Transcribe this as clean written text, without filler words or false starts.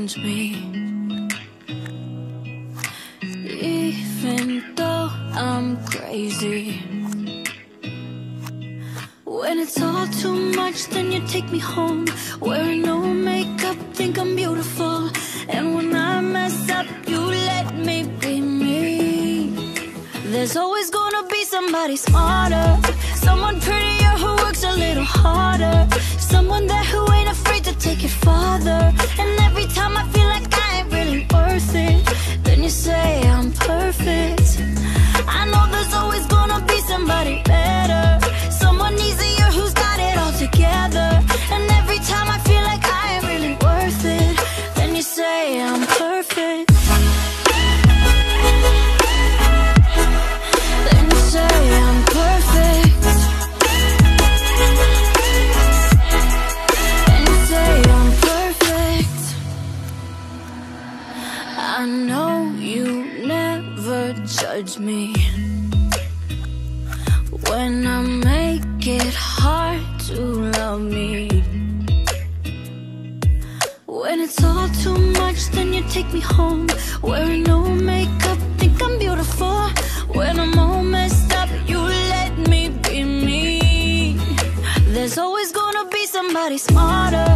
challenge me. Even though I'm crazy, when it's all too much, then you take me home, wearing no makeup, think I'm beautiful. And when I mess up, you let me be me. There's always gonna be somebody smarter, someone prettier who works a little harder, someone there who ain't afraid to take it farther. And every time I feel like I ain't really worth it, then you say I'm perfect. I know there's always gonna be somebody better, someone easier who's got it all together. And every time I feel like I ain't really worth it, then you say I'm perfect. Then you say I'm perfect. Then you say I'm perfect. I know you never judge me when I make it hard to love me. When it's all too much, then you take me home, wearing no makeup, think I'm beautiful. When I'm all messed up, you let me be me. There's always gonna be somebody smarter,